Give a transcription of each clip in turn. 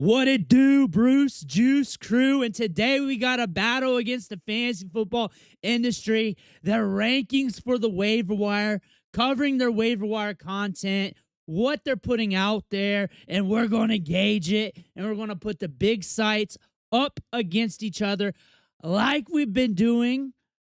What it do, Bruce Juice crew? And today we got a battle against the fantasy football industry. Their rankings for the waiver wire, covering their waiver wire content, what they're putting out there, and we're going to gauge it, and we're going to put the big sites up against each other like we've been doing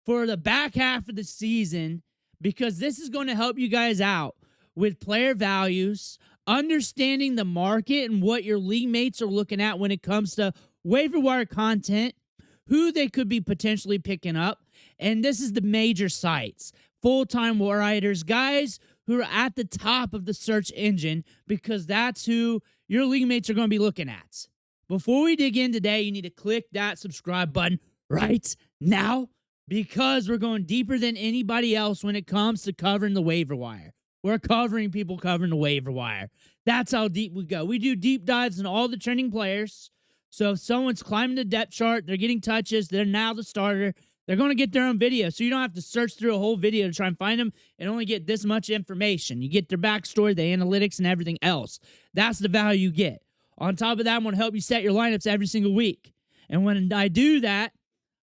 for the back half of the season, because this is going to help you guys out with player values, understanding the market and what your league mates are looking at when it comes to waiver wire content, who they could be potentially picking up. And this is the major sites, full-time writers, guys who are at the top of the search engine, because that's who your league mates are going to be looking at. Before we dig in today, you need to click that subscribe button right now, because we're going deeper than anybody else when it comes to covering the waiver wire. We're covering people covering the waiver wire. That's how deep we go. We do deep dives in all the trending players. So if someone's climbing the depth chart, they're getting touches, they're now the starter, they're going to get their own video. So you don't have to search through a whole video to try and find them and only get this much information. You get their backstory, the analytics, and everything else. That's the value you get. On top of that, I'm going to help you set your lineups every single week. And when I do that,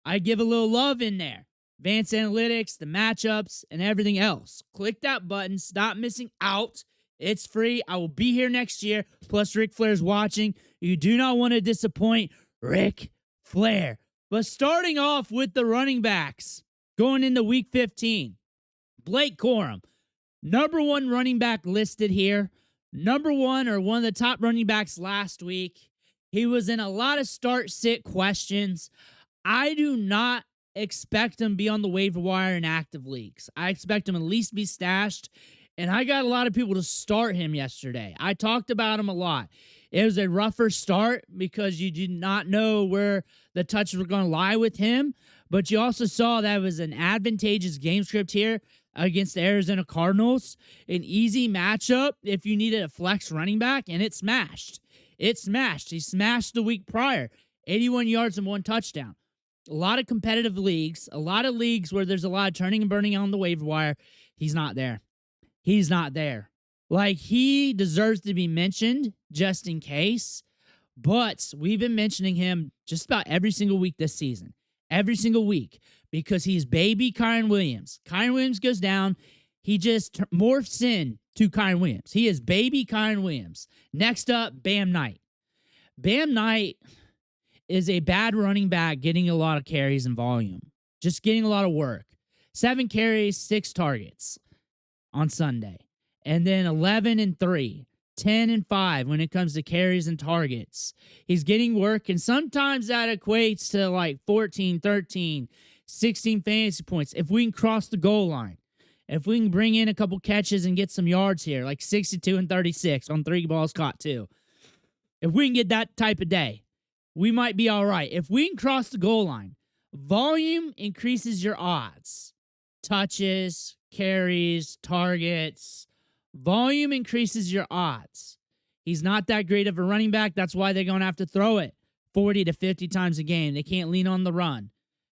I give a little love in there. Advanced analytics, the matchups, and everything else. Click that button. Stop missing out. It's free. I will be here next year. Plus, Ric Flair's watching. You do not want to disappoint Ric Flair. But starting off with the running backs, going into Week 15, Blake Corum, number one running back listed here. Number one, or one of the top running backs last week. He was in a lot of start-sit questions. I do not expect him to be on the waiver wire in active leagues. I expect him at least be stashed, and I got a lot of people to start him yesterday. I talked about him a lot. It was a rougher start because you did not know where the touches were going to lie with him, but you also saw that it was an advantageous game script here against the Arizona Cardinals. An easy matchup if you needed a flex running back, and it smashed. It smashed. He smashed the week prior. 81 yards and 1 touchdown. A lot of competitive leagues, a lot of leagues where there's a lot of turning and burning on the waiver wire. He's not there. He's not there. Like, he deserves to be mentioned just in case, but we've been mentioning him just about every single week this season. Every single week, because he's baby Kyren Williams. Kyren Williams goes down. He just morphs in to Kyren Williams. He is baby Kyren Williams. Next up, Bam Knight. Bam Knight is a bad running back getting a lot of carries and volume. Just getting a lot of work. 7 carries, 6 targets on Sunday. And then 11 and 3, 10 and 5 when it comes to carries and targets. He's getting work, and sometimes that equates to like 14, 13, 16 fantasy points. If we can cross the goal line, if we can bring in a couple catches and get some yards here, like 62 and 36 on 3 balls caught too. If we can get that type of day, we might be all right. If we can cross the goal line, volume increases your odds. Touches, carries, targets. Volume increases your odds. He's not that great of a running back. That's why they're going to have to throw it 40 to 50 times a game. They can't lean on the run.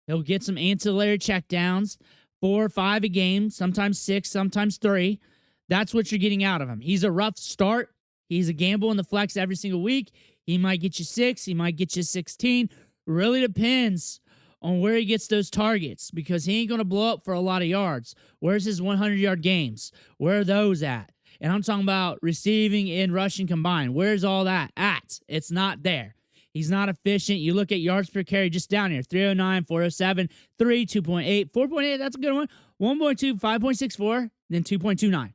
He'll get some ancillary checkdowns, 4 or 5 a game, sometimes 6, sometimes 3. That's what you're getting out of him. He's a rough start. He's a gamble in the flex every single week. He might get you 6. He might get you 16. Really depends on where he gets those targets, because he ain't going to blow up for a lot of yards. Where's his 100-yard games? Where are those at? And I'm talking about receiving and rushing combined. Where's all that at? It's not there. He's not efficient. You look at yards per carry just down here. 309, 407, 3, 2.8, 4.8. That's a good one. 1.2, 5.64, then 2.29.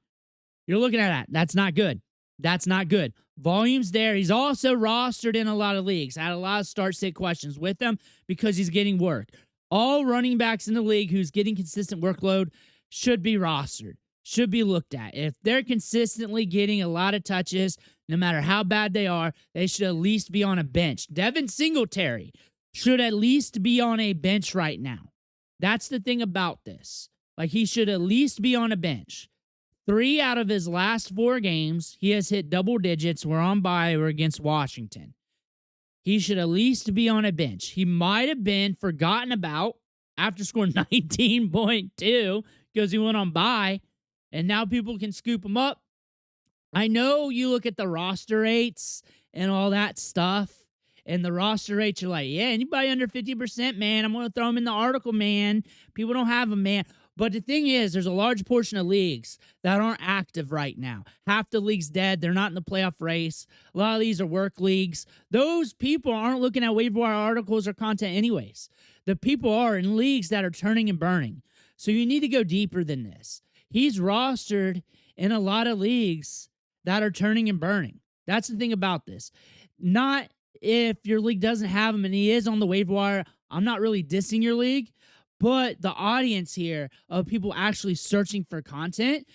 You're looking at that. That's not good. That's not good. Volume's there. He's also rostered in a lot of leagues. Had a lot of start-sit questions with him because he's getting work. All running backs in the league who's getting consistent workload should be rostered, should be looked at. If they're consistently getting a lot of touches, no matter how bad they are, they should at least be on a bench. Devin Singletary should at least be on a bench right now. That's the thing about this. Like, he should at least be on a bench. 3 out of his last 4 games, he has hit double digits. We're on bye or against Washington. He should at least be on a bench. He might have been forgotten about after scoring 19.2 because he went on bye, and now people can scoop him up. I know you look at the roster rates and all that stuff. And the roster rates are like, yeah, anybody under 50%, man, I'm going to throw them in the article, man. People don't have them, man. But the thing is, there's a large portion of leagues that aren't active right now. Half the league's dead. They're not in the playoff race. A lot of these are work leagues. Those people aren't looking at waiver wire articles or content anyways. The people are in leagues that are turning and burning. So you need to go deeper than this. He's rostered in a lot of leagues that are turning and burning. That's the thing about this. Not if your league doesn't have him and he is on the waiver wire. I'm not really dissing your league, but the audience here of people actually searching for content,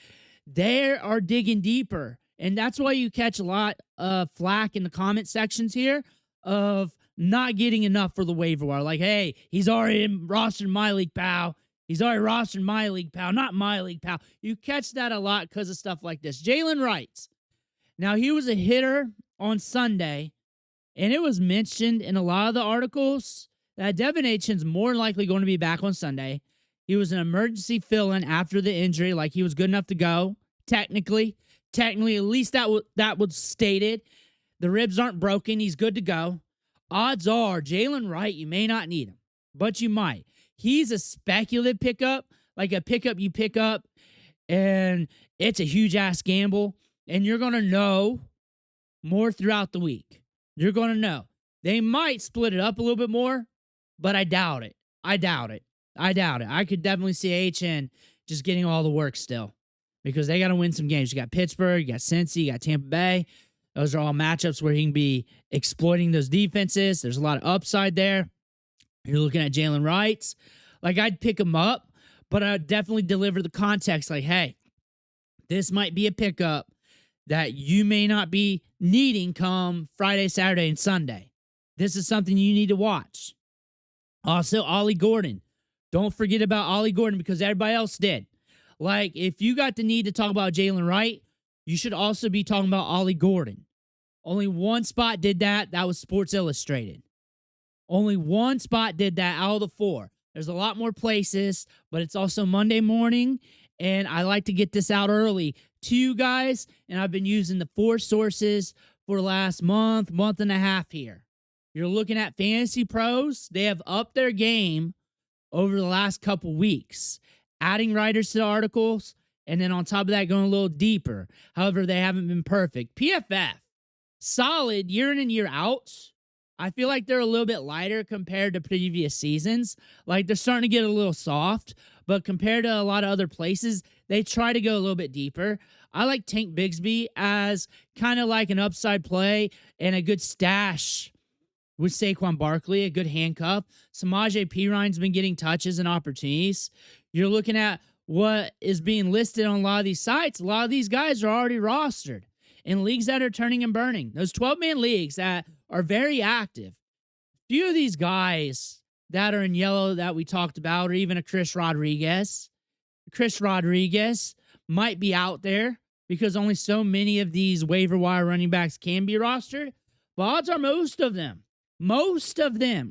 they are digging deeper. And that's why you catch a lot of flack in the comment sections here of not getting enough for the waiver wire. Like, hey, he's already rostered in my league, pal. He's already rostered in my league, pal. Not my league, pal. You catch that a lot because of stuff like this. Jaylen Wright. Now, he was a hitter on Sunday, and it was mentioned in a lot of the articles that Devin is more than likely going to be back on Sunday. He was an emergency fill-in after the injury, like he was good enough to go, technically. Technically, at least that was stated. The ribs aren't broken. He's good to go. Odds are, Jaylen Wright, you may not need him, but you might. He's a speculative pickup, like a pickup you pick up, and it's a huge-ass gamble, and you're going to know more throughout the week. You're going to know. They might split it up a little bit more, but I doubt it. I doubt it. I could definitely see HN just getting all the work still because they got to win some games. You got Pittsburgh, you got Cincy, you got Tampa Bay. Those are all matchups where he can be exploiting those defenses. There's a lot of upside there. You're looking at Jaylen Wright. Like, I'd pick him up, but I'd definitely deliver the context like, hey, this might be a pickup that you may not be needing come Friday, Saturday, and Sunday. This is something you need to watch. Also, Ollie Gordon. Don't forget about Ollie Gordon because everybody else did. Like, if you got the need to talk about Jaylen Wright, you should also be talking about Ollie Gordon. Only one spot did that. That was Sports Illustrated. Only one spot did that out of the 4. There's a lot more places, but it's also Monday morning, and I like to get this out early to you guys, and I've been using the 4 sources for the last month and a half here. You're looking at Fantasy Pros. They have upped their game over the last couple weeks, adding writers to the articles, and then on top of that, going a little deeper. However, they haven't been perfect. PFF, solid year in and year out. I feel like they're a little bit lighter compared to previous seasons. Like, they're starting to get a little soft, but compared to a lot of other places, they try to go a little bit deeper. I like Tank Bigsby as kind of like an upside play and a good stash with Saquon Barkley, a good handcuff. Samaje Perine's been getting touches and opportunities. You're looking at what is being listed on a lot of these sites. A lot of these guys are already rostered in leagues that are turning and burning. Those 12-man leagues that are very active. Few of these guys that are in yellow that we talked about, or even a Chris Rodriguez. Chris Rodriguez might be out there because only so many of these waiver wire running backs can be rostered. But odds are most of them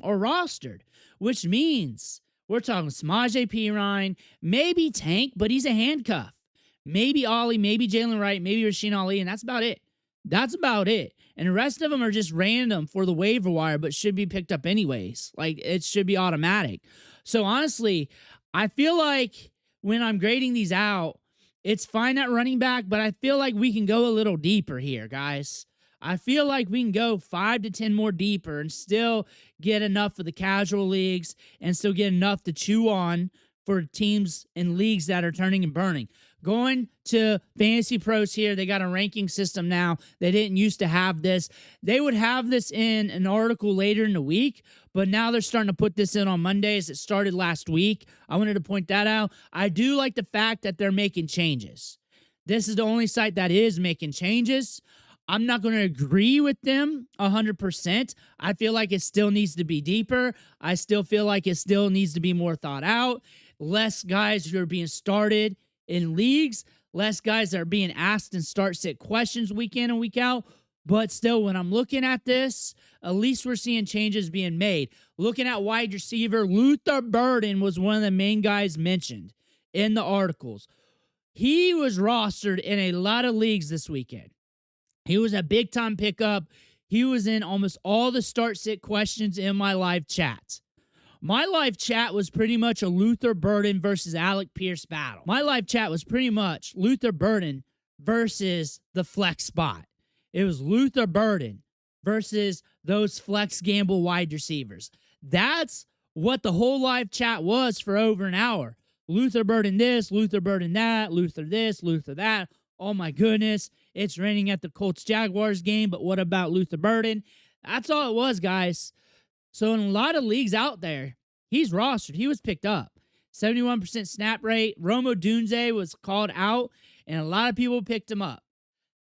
are rostered, which means we're talking Samaje Perine, maybe Tank, but he's a handcuff. Maybe Ollie, maybe Jaylen Wright, maybe Rasheen Ali, and that's about it. That's about it. And the rest of them are just random for the waiver wire, but should be picked up anyways. Like, it should be automatic. So, honestly, I feel like when I'm grading these out, it's fine at running back, but I feel like we can go a little deeper here, guys. I feel like we can go 5 to 10 more deeper and still get enough for the casual leagues and still get enough to chew on for teams and leagues that are turning and burning. Going to Fantasy Pros here, they got a ranking system now. They didn't used to have this. They would have this in an article later in the week, but now they're starting to put this in on Mondays. It started last week. I wanted to point that out. I do like the fact that they're making changes. This is the only site that is making changes. I'm not going to agree with them 100%. I feel like it still needs to be deeper. I still feel like it still needs to be more thought out. Less guys who are being started in leagues, less guys that are being asked and start-sit questions week in and week out. But still, when I'm looking at this, at least we're seeing changes being made. Looking at wide receiver, Luther Burden was one of the main guys mentioned in the articles. He was rostered in a lot of leagues this weekend. He was a big-time pickup. He was in almost all the start-sit questions in my live chat. My live chat was pretty much a Luther Burden versus Alec Pierce battle. My live chat was pretty much Luther Burden versus the flex spot. It was Luther Burden versus those flex gamble wide receivers. That's what the whole live chat was for over an hour. Luther Burden this, Luther Burden that, Luther this, Luther that. Oh my goodness, it's raining at the Colts-Jaguars game, but what about Luther Burden? That's all it was, guys. So in a lot of leagues out there, he's rostered. He was picked up. 71% snap rate. Rome Odunze was called out, and a lot of people picked him up.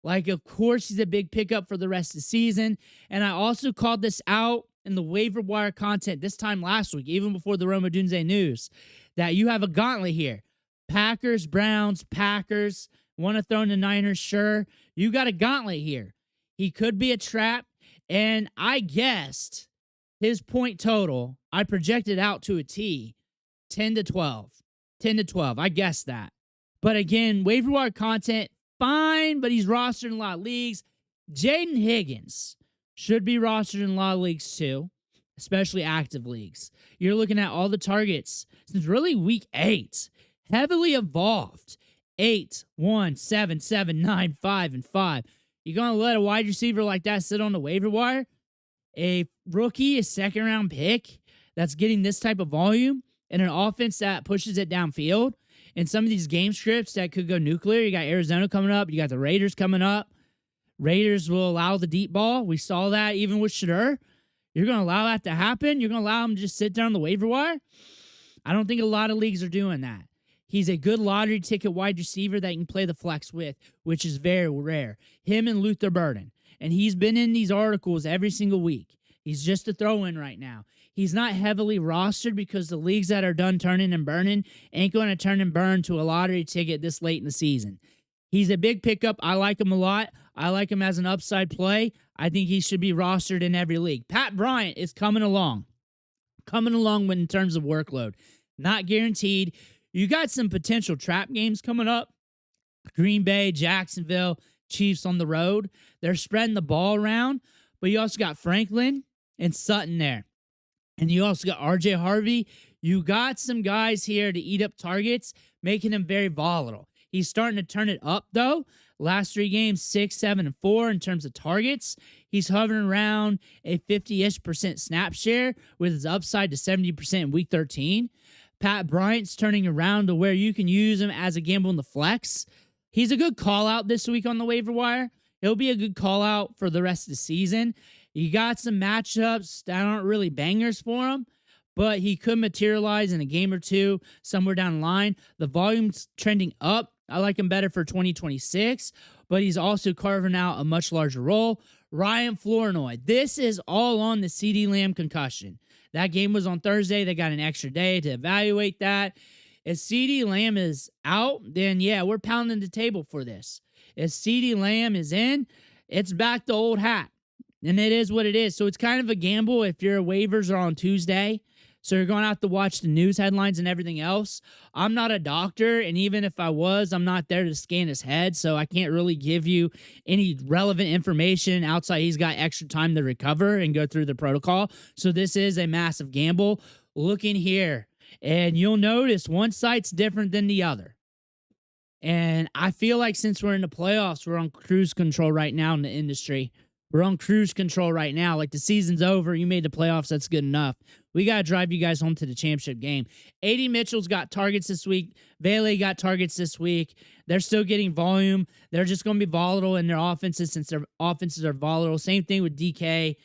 Like, of course, he's a big pickup for the rest of the season. And I also called this out in the waiver wire content this time last week, even before the Rome Odunze news, that you have a gauntlet here. Packers, Browns, Packers. Want to throw in the Niners? Sure. You got a gauntlet here. He could be a trap. And I guessed his point total, I projected out to a T, 10 to 12. 10 to 12. I guessed that. But again, waiver wire content, fine, but he's rostered in a lot of leagues. Jayden Higgins should be rostered in a lot of leagues too, especially active leagues. You're looking at all the targets since really week 8. Heavily evolved. 8, 1, 7, 7, 9, 5, and 5. You're going to let a wide receiver like that sit on the waiver wire? A rookie, a second-round pick that's getting this type of volume in an offense that pushes it downfield. And some of these game scripts that could go nuclear. You got Arizona coming up. You got the Raiders coming up. Raiders will allow the deep ball. We saw that even with Shadur. You're going to allow that to happen? You're going to allow him to just sit there on the waiver wire? I don't think a lot of leagues are doing that. He's a good lottery ticket wide receiver that you can play the flex with, which is very rare. Him and Luther Burden. And he's been in these articles every single week. He's just a throw-in right now. He's not heavily rostered because the leagues that are done turning and burning ain't going to turn and burn to a lottery ticket this late in the season. He's a big pickup. I like him a lot. I like him as an upside play. I think he should be rostered in every league. Pat Bryant is coming along. In terms of workload. Not guaranteed. You got some potential trap games coming up. Green Bay, Jacksonville, Chiefs on the road. They're spreading the ball around. But you also got Franklin and Sutton there. And you also got R.J. Harvey. You got some guys here to eat up targets, making him very volatile. He's starting to turn it up, though. Last 3 games, 6, 7, and 4 in terms of targets. He's hovering around a 50-ish% snap share with his upside to 70% in Week 13. Pat Bryant's turning around to where you can use him as a gamble in the flex. He's a good call-out this week on the waiver wire. He'll be a good call-out for the rest of the season. You got some matchups that aren't really bangers for him, but he could materialize in a game or two somewhere down the line. The volume's trending up. I like him better for 2026, but he's also carving out a much larger role. Ryan Flournoy. This is all on the CeeDee Lamb concussion. That game was on Thursday. They got an extra day to evaluate that. If CeeDee Lamb is out, then yeah, we're pounding the table for this. If CeeDee Lamb is in, it's back to old hat. And it is what it is. So it's kind of a gamble if your waivers are on Tuesday. So you're going to have to watch the news headlines and everything else. I'm not a doctor, and even if I was, I'm not there to scan his head, so I can't really give you any relevant information outside he's got extra time to recover and go through the protocol. So this is a massive gamble. Look in here, and you'll notice one site's different than the other. And I feel like since we're in the playoffs, we're on cruise control right now in the industry. We're on cruise control right now. Like, the season's over. You made the playoffs. That's good enough. We got to drive you guys home to the championship game. A.D. Mitchell's got targets this week. Vele got targets this week. They're still getting volume. They're just going to be volatile in their offenses since their offenses are volatile. Same thing with DK.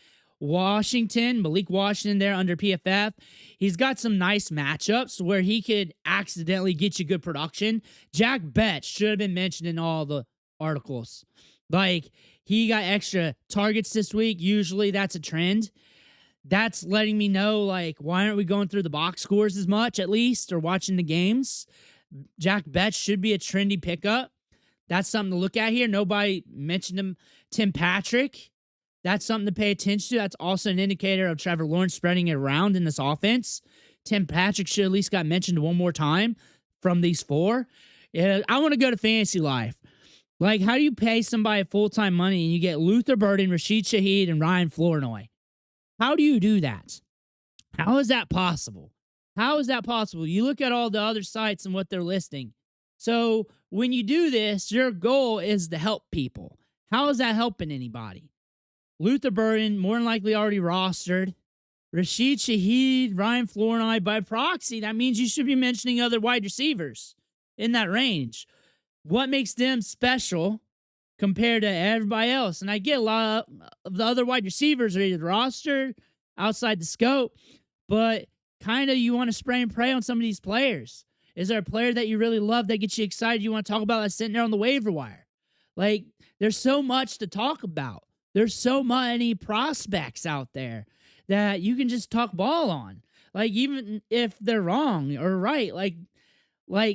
Washington, Malik Washington there under PFF. He's got some nice matchups where he could accidentally get you good production. Jack Betts should have been mentioned in all the articles. Like, he got extra targets this week. Usually that's a trend. That's letting me know, like, why aren't we going through the box scores as much, at least, or watching the games? Jack Betts should be a trendy pickup. That's something to look at here. Nobody mentioned him. Tim Patrick, that's something to pay attention to. That's also an indicator of Trevor Lawrence spreading it around in this offense. Tim Patrick should at least got mentioned one more time from these 4. I want to go to Fantasy Life. Like, how do you pay somebody full-time money and you get Luther Burden, Rashid Shaheed, and Ryan Flournoy? How do you do that? How is that possible? How is that possible? You look at all the other sites and what they're listing. So when you do this, your goal is to help people. How is that helping anybody? Luther Burden, more than likely already rostered. Rashid Shaheed, Ryan Flournoy, by proxy, that means you should be mentioning other wide receivers in that range. What makes them special compared to everybody else? And I get a lot of the other wide receivers are either rostered, outside the scope, but kind of you want to spray and pray on some of these players. Is there a player that you really love that gets you excited you want to talk about that's sitting there on the waiver wire? Like, there's so much to talk about. There's so many prospects out there that you can just talk ball on. Like, even if they're wrong or right, like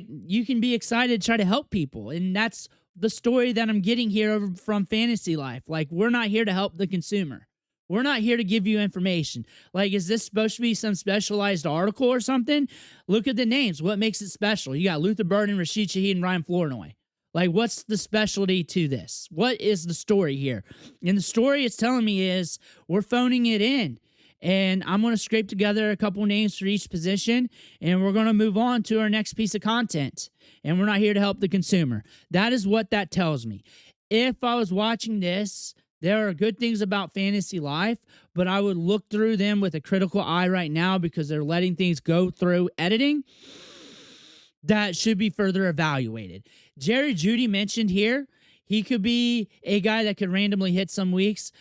you can be excited to try to help people. And that's the story that I'm getting here over from Fantasy Life. Like, we're not here to help the consumer. We're not here to give you information. Like, is this supposed to be some specialized article or something? Look at the names. What makes it special? You got Luther Burden, Rashid Shaheed, and Ryan Flournoy. Like, what's the specialty to this? What is the story here? And the story it's telling me is we're phoning it in. And I'm going to scrape together a couple names for each position, and we're going to move on to our next piece of content. And we're not here to help the consumer. That is what that tells me. If I was watching this, there are good things about Fantasy Life, but I would look through them with a critical eye right now because they're letting things go through editing that should be further evaluated. Jerry Jeudy mentioned here, he could be a guy that could randomly hit some weeks.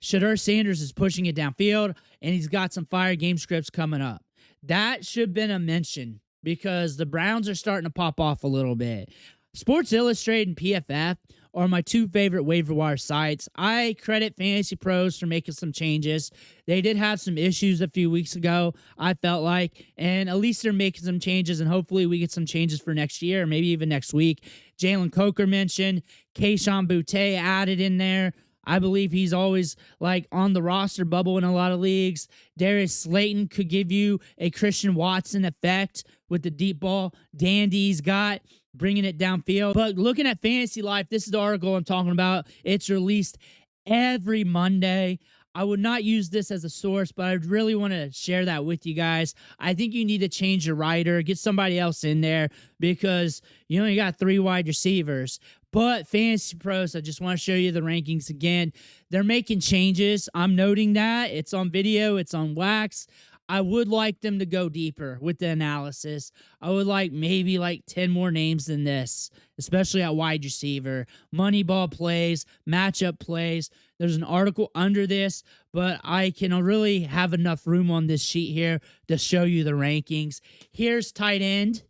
Shedeur Sanders is pushing it downfield, and he's got some fire game scripts coming up. That should have been a mention because the Browns are starting to pop off a little bit. Sports Illustrated and PFF are my two favorite waiver wire sites. I credit Fantasy Pros for making some changes. They did have some issues a few weeks ago, I felt like, and at least they're making some changes, and hopefully we get some changes for next year, maybe even next week. Jalen Coker mentioned, Kayshon Boutte added in there. I believe he's always like on the roster bubble in a lot of leagues. Darius Slayton could give you a Christian Watson effect with the deep ball Dandy's got, bringing it downfield. But looking at Fantasy Life, this is the article I'm talking about. It's released every Monday. I would not use this as a source, but I really want to share that with you guys. I think you need to change your writer, get somebody else in there because you only got 3 wide receivers. But Fantasy Pros, I just want to show you the rankings again. They're making changes. I'm noting that. It's on video. It's on wax. I would like them to go deeper with the analysis. I would like maybe like 10 more names than this, especially at wide receiver. Moneyball plays, matchup plays. There's an article under this, but I can really have enough room on this sheet here to show you the rankings. Here's tight end.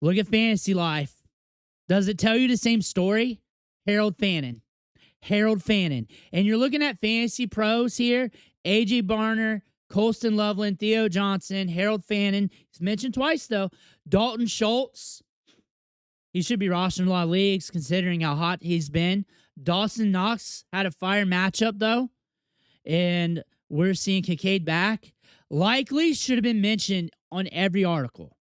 Look at Fantasy Life. Does it tell you the same story? Harold Fannin. And you're looking at Fantasy Pros here. A.J. Barner, Colston Loveland, Theo Johnson, Harold Fannin. He's mentioned twice, though. Dalton Schultz. He should be rostered in a lot of leagues, considering how hot he's been. Dawson Knox had a fire matchup, though. And we're seeing Kincaid back. Likely should have been mentioned on every article.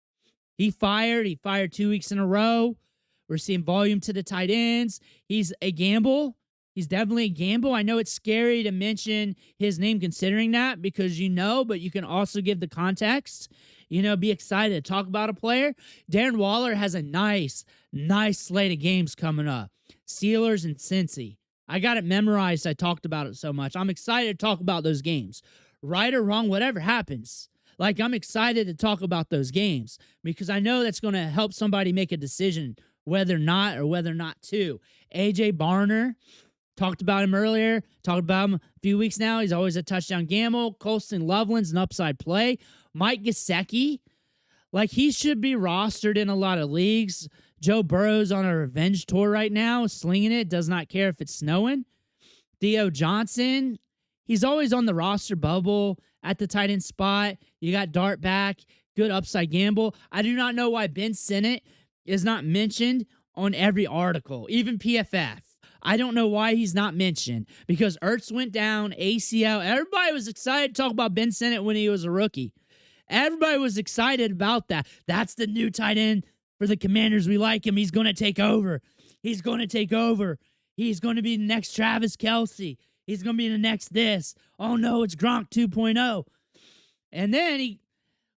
He fired 2 weeks in a row. We're seeing volume to the tight ends. He's a gamble. He's definitely a gamble. I know it's scary to mention his name considering that because but you can also give the context. Be excited to talk about a player. Darren Waller has a nice slate of games coming up. Steelers and Cincy. I got it memorized. I talked about it so much. I'm excited to talk about those games. Right or wrong, whatever happens. Like, I'm excited to talk about those games because I know that's going to help somebody make a decision whether or not to. A.J. Barner, talked about him earlier, talked about him a few weeks now. He's always a touchdown gamble. Colston Loveland's an upside play. Mike Gesicki, like, he should be rostered in a lot of leagues. Joe Burrow's on a revenge tour right now, slinging it, does not care if it's snowing. Theo Johnson, he's always on the roster bubble at the tight end spot. You got Dart back, good upside gamble. I do not know why Ben Sinnott is not mentioned on every article, even PFF. I don't know why he's not mentioned because Ertz went down, ACL. Everybody was excited to talk about Ben Sinnott when he was a rookie. Everybody was excited about that. That's the new tight end for the Commanders. We like him. He's going to take over. He's going to take over. He's going to be the next Travis Kelce. He's going to be the next this. Oh, no, it's Gronk 2.0. And then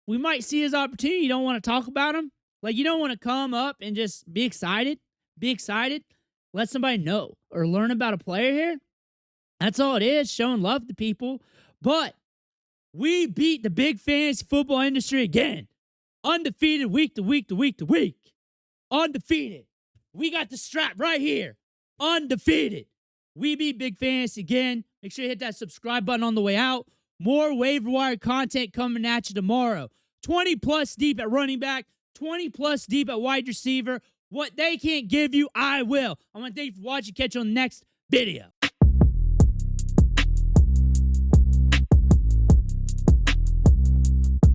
we might see his opportunity. You don't want to talk about him. Like, you don't want to come up and just be excited. Be excited. Let somebody know or learn about a player here. That's all it is, showing love to people. But we beat the big fantasy football industry again. Undefeated week to week to week to week. Undefeated. We got the strap right here. Undefeated. We beat Big Fantasy again. Make sure you hit that subscribe button on the way out. More waiver wire content coming at you tomorrow. 20 plus deep at running back. 20 plus deep at wide receiver. What they can't give you, I will. I want to thank you for watching. Catch you on the next video.